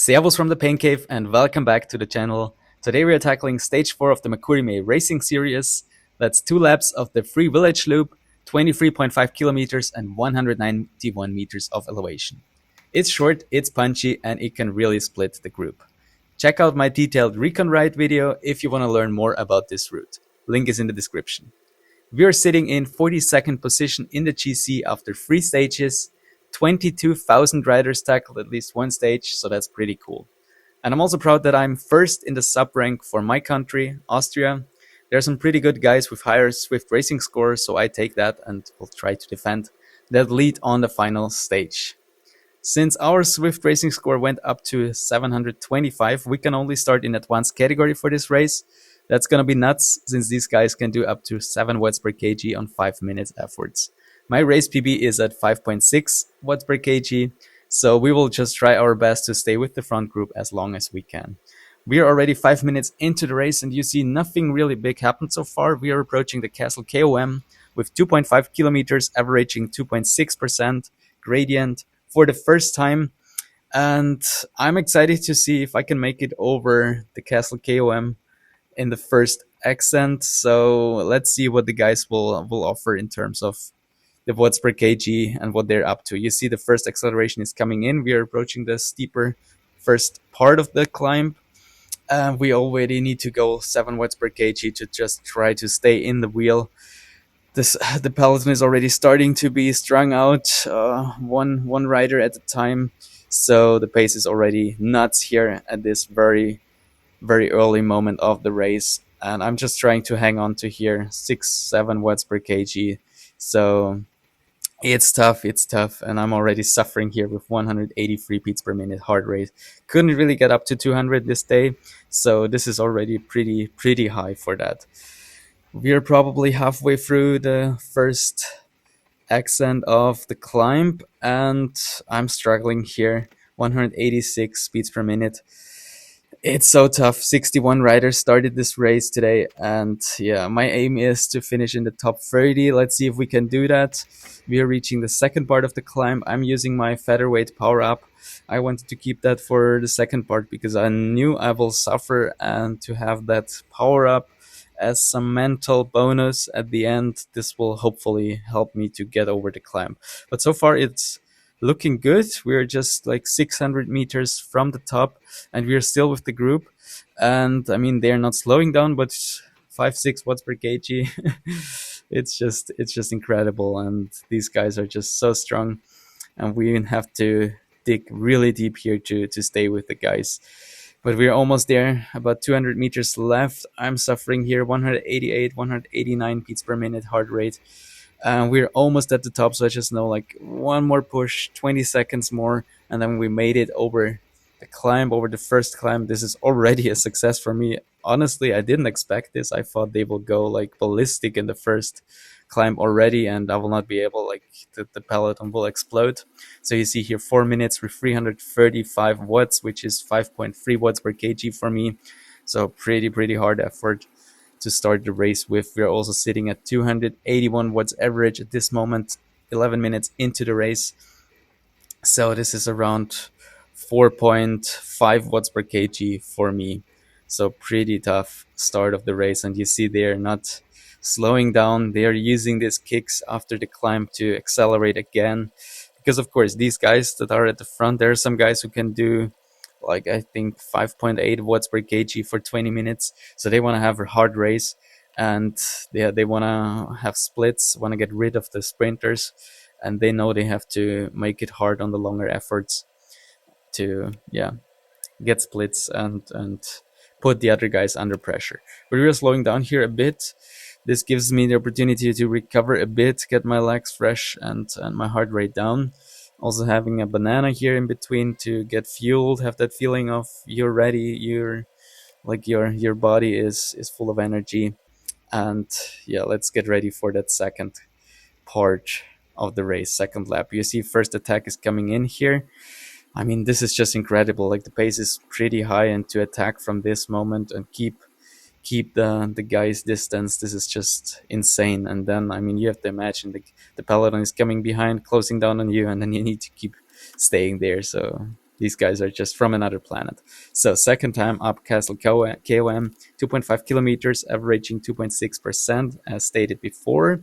Servus from the Pain Cave and welcome back to the channel. Today we are tackling stage 4 of the Makuri Racing Series. That's 2 laps of the free village loop, 23.5 kilometers and 191 meters of elevation. It's short, it's punchy, and it can really split the group. Check out my detailed recon ride video if you want to learn more about this route. Link is in the description. We are sitting in 42nd position in the GC after 3 stages. 22,000 riders tackled at least one stage, so that's pretty cool. And I'm also proud that I'm first in the sub rank for my country, Austria. There are some pretty good guys with higher Zwift Racing Score, so I take that and will try to defend that lead on the final stage. Since our Zwift Racing Score went up to 725, we can only start in advanced category for this race. That's gonna be nuts, since these guys can do up to 7 watts per kg on 5 minutes efforts. My race PB is at 5.6 watts per kg, so we will just try our best to stay with the front group as long as we can. We are already 5 minutes into the race, and you see nothing really big happened so far. We are approaching the Castle KOM with 2.5 kilometers, averaging 2.6% gradient for the first time. And I'm excited to see if I can make it over the Castle KOM in the first accent. So let's see what the guys will offer in terms of the watts per kg and what they're up to. You see the first acceleration is coming in. We are approaching the steeper first part of the climb. We already need to go 7 watts per kg to just try to stay in the wheel. The peloton is already starting to be strung out, one rider at a time. So the pace is already nuts here at this very, very early moment of the race. And I'm just trying to hang on to here 6-7 watts per kg. So it's tough, and I'm already suffering here with 183 beats per minute heart rate. Couldn't really get up to 200 this day, so this is already pretty high for that. We're probably halfway through the first accent of the climb, and I'm struggling here. 186 beats per minute. It's so tough. 61 riders started this race today, and yeah, my aim is to finish in the top 30. Let's see if we can do that. We are reaching the second part of the climb. I'm using my featherweight power up. I wanted to keep that for the second part because I knew I will suffer, and to have that power up as some mental bonus at the end, this will hopefully help me to get over the climb. But so far it's looking good. We're just like 600 meters from the top, and we're still with the group. And I mean, they're not slowing down, but 5-6 watts per kg. it's just incredible, and these guys are just so strong, and we even have to dig really deep here to stay with the guys. But we're almost there, about 200 meters left. I'm suffering here, 188, 189 beats per minute heart rate. We're almost at the top, so I just know like one more push, 20 seconds more, and then we made it over the climb, over the first climb. This is already a success for me. Honestly, I didn't expect this. I thought they will go like ballistic in the first climb already, and I will not be able, like the peloton will explode. So you see here 4 minutes with 335 watts, which is 5.3 watts per kg for me. So pretty hard effort to start the race with. We're also sitting at 281 watts average at this moment, 11 minutes into the race. So this is around 4.5 watts per kg for me. So pretty tough start of the race. And you see they're not slowing down. They are using these kicks after the climb to accelerate again. Because of course, these guys that are at the front, there are some guys who can do like I think 5.8 watts per kg for 20 minutes. So they want to have a hard race, and they want to have splits, want to get rid of the sprinters, and they know they have to make it hard on the longer efforts to get splits and put the other guys under pressure. But we're slowing down here a bit. This gives me the opportunity to recover a bit, get my legs fresh and my heart rate down. Also having a banana here in between to get fueled, have that feeling of you're ready, you're like your body is full of energy. And yeah, let's get ready for that second part of the race, second lap. You see first attack is coming in here. I mean, this is just incredible. Like the pace is pretty high, and to attack from this moment and keep the guy's distance, this is just insane. And then I mean, you have to imagine the peloton is coming behind, closing down on you, and then you need to keep staying there. So these guys are just from another planet. So second time up Castle KOM, 2.5 kilometers, averaging 2.6%, as stated before.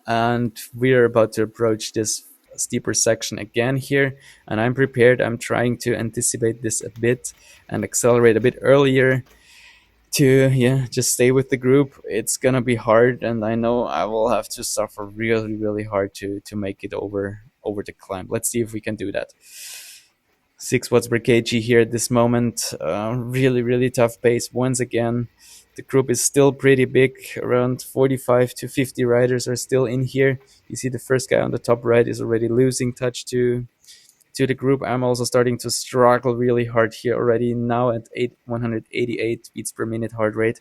And we're about to approach this steeper section again here, and I'm prepared. I'm trying to anticipate this a bit and accelerate a bit earlier to, yeah, just stay with the group. It's gonna be hard, and I know I will have to suffer really, really hard to make it over the climb. Let's see if we can do that. 6 watts per kg here at this moment. Really, really tough pace once again. The group is still pretty big. Around 45 to 50 riders are still in here. You see the first guy on the top right is already losing touch to the group. I'm also starting to struggle really hard here already now at 188 beats per minute heart rate.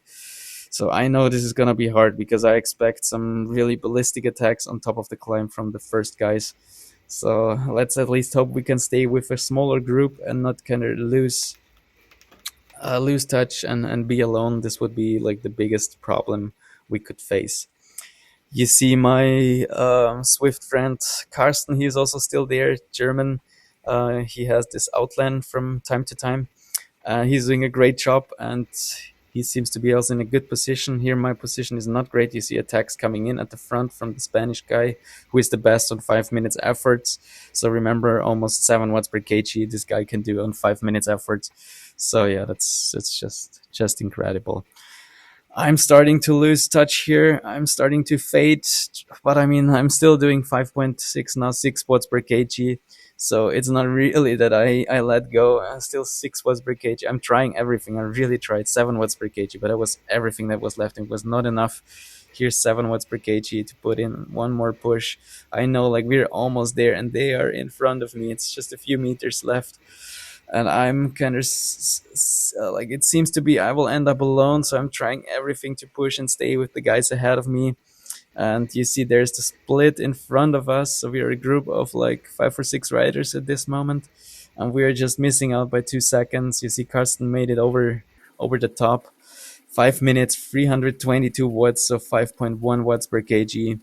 So I know this is gonna be hard because I expect some really ballistic attacks on top of the climb from the first guys. So let's at least hope we can stay with a smaller group and not kind of lose touch and be alone. This would be like the biggest problem we could face. You see my Zwift friend Carsten. He's also still there, German. He has this Outland from time to time. He's doing a great job, and he seems to be also in a good position. Here, my position is not great. You see attacks coming in at the front from the Spanish guy, who is the best on 5 minutes efforts. So remember, almost 7 watts per kg this guy can do on 5 minutes efforts. So yeah, it's just incredible. I'm starting to lose touch here. I'm starting to fade, but I mean, I'm still doing 5.6 now, 6 watts per kg. So it's not really that I let go. I'm still 6 watts per kg. I'm trying everything. I really tried 7 watts per kg, but that was everything that was left. It was not enough. Here's 7 watts per kg to put in one more push. I know, like, we're almost there, and they are in front of me. It's just a few meters left, and I'm kind of like, it seems to be I will end up alone. So I'm trying everything to push and stay with the guys ahead of me. And you see, there's the split in front of us. So we are a group of like 5 or 6 riders at this moment, and we are just missing out by 2 seconds. You see, Karsten made it over the top. 5 minutes, 322 watts, so 5.1 watts per kg.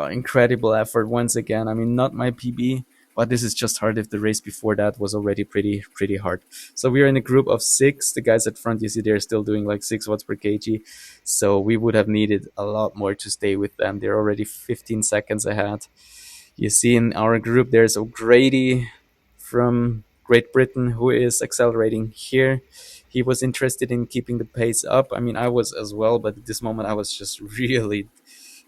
Incredible effort once again. I mean, not my PB, but this is just hard if the race before that was already pretty hard. So we are in a group of 6. The guys at front, you see, they're still doing like 6 watts per kg. So we would have needed a lot more to stay with them. They're already 15 seconds ahead. You see, in our group, there's O'Grady from Great Britain who is accelerating here. He was interested in keeping the pace up. I mean, I was as well, but at this moment I was just really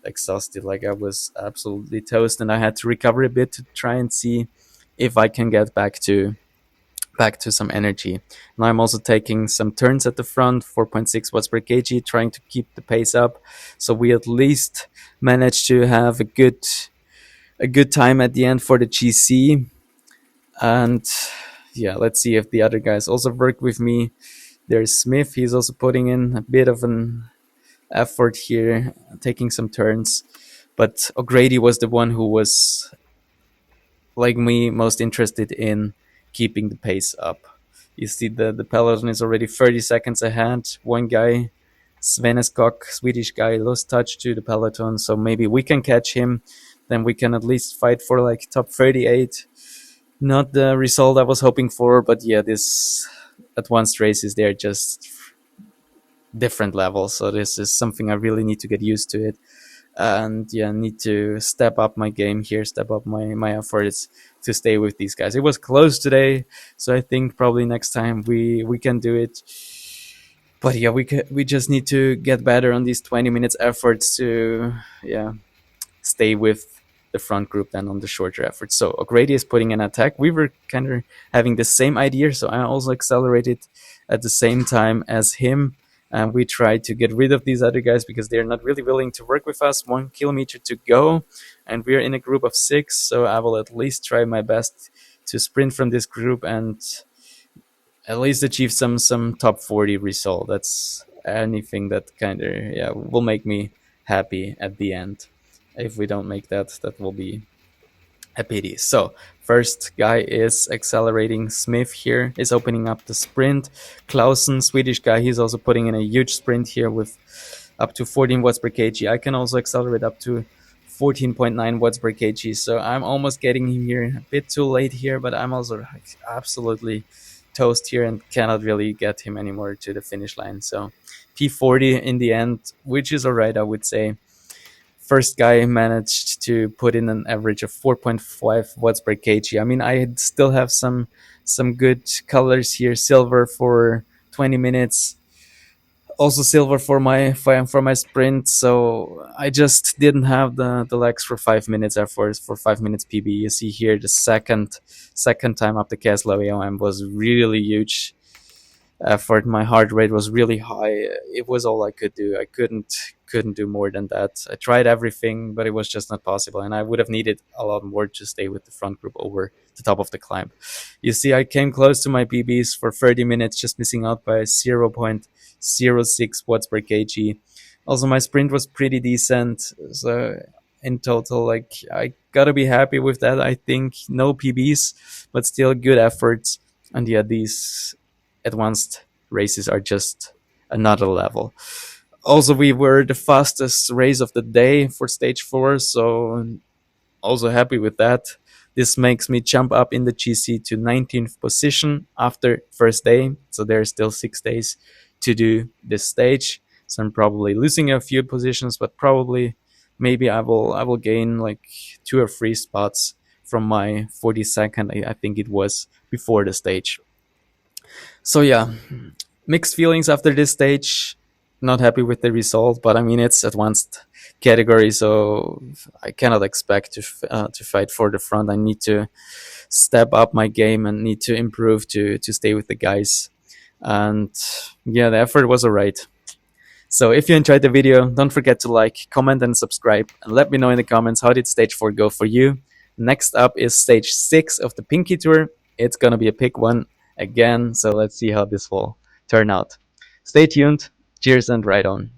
exhausted. Like, I was absolutely toast, and I had to recover a bit to try and see if I can get back to some energy. Now I'm also taking some turns at the front, 4.6 watts per kg, trying to keep the pace up, so we at least managed to have a good time at the end for the GC. And yeah, let's see if the other guys also work with me. There's Smith. He's also putting in a bit of an effort here, taking some turns. But O'Grady was the one who was, like me, most interested in keeping the pace up. You see, the peloton is already 30 seconds ahead. One guy, Sveneskog, Swedish guy, lost touch to the peloton, so maybe we can catch him. Then we can at least fight for like top 38. Not the result I was hoping for, but yeah, this advanced races, they're just different levels. So this is something I really need to get used to it. And yeah, need to step up my game here, step up my efforts to stay with these guys. It was close today, so I think probably next time we can do it. But yeah, we just need to get better on these 20 minutes efforts to, yeah, stay with the front group than on the shorter efforts. So O'Grady is putting an attack. We were kind of having the same idea, so I also accelerated at the same time as him. And we tried to get rid of these other guys because they're not really willing to work with us. 1 kilometer to go, and we're in a group of 6, so I will at least try my best to sprint from this group and at least achieve some top 40 result. That's anything that kind of, yeah, will make me happy at the end. If we don't make that, that will be a pity. So first guy is accelerating. Smith here is opening up the sprint. Clausen, Swedish guy, he's also putting in a huge sprint here with up to 14 watts per kg. I can also accelerate up to 14.9 watts per kg. So I'm almost getting him here a bit too late here, but I'm also like absolutely toast here and cannot really get him anymore to the finish line. So P40 in the end, which is alright, I would say. First guy managed to put in an average of 4.5 watts per kg. I mean, I still have some good colors here. Silver for 20 minutes, also silver for my sprint. So I just didn't have the legs for 5 minutes efforts for 5 minutes PB. You see here the second time up the Castle AOM was really huge effort. My heart rate was really high. It was all I could do. I couldn't do more than that. I tried everything, but it was just not possible. And I would have needed a lot more to stay with the front group over the top of the climb. You see, I came close to my PBs for 30 minutes, just missing out by 0.06 watts per kg. Also, my sprint was pretty decent. So in total, like I gotta be happy with that. I think no PBs, but still good efforts. And yeah, these advanced races are just another level. Also, we were the fastest race of the day for stage 4, so also happy with that. This makes me jump up in the GC to 19th position after first day, so there's still 6 days to do this stage. So I'm probably losing a few positions, but probably maybe I will gain like 2 or 3 spots from my 42nd, I think it was, before the stage. So yeah, mixed feelings after this stage. Not happy with the result, but I mean it's advanced category, so I cannot expect to fight for the front. I need to step up my game and need to improve to stay with the guys. And yeah, the effort was alright. So if you enjoyed the video, don't forget to like, comment, and subscribe, and let me know in the comments how did stage 4 go for you. Next up is stage 6 of the Pinky Tour. It's gonna be a big one again, so let's see how this will turn out. Stay tuned. Cheers and ride on.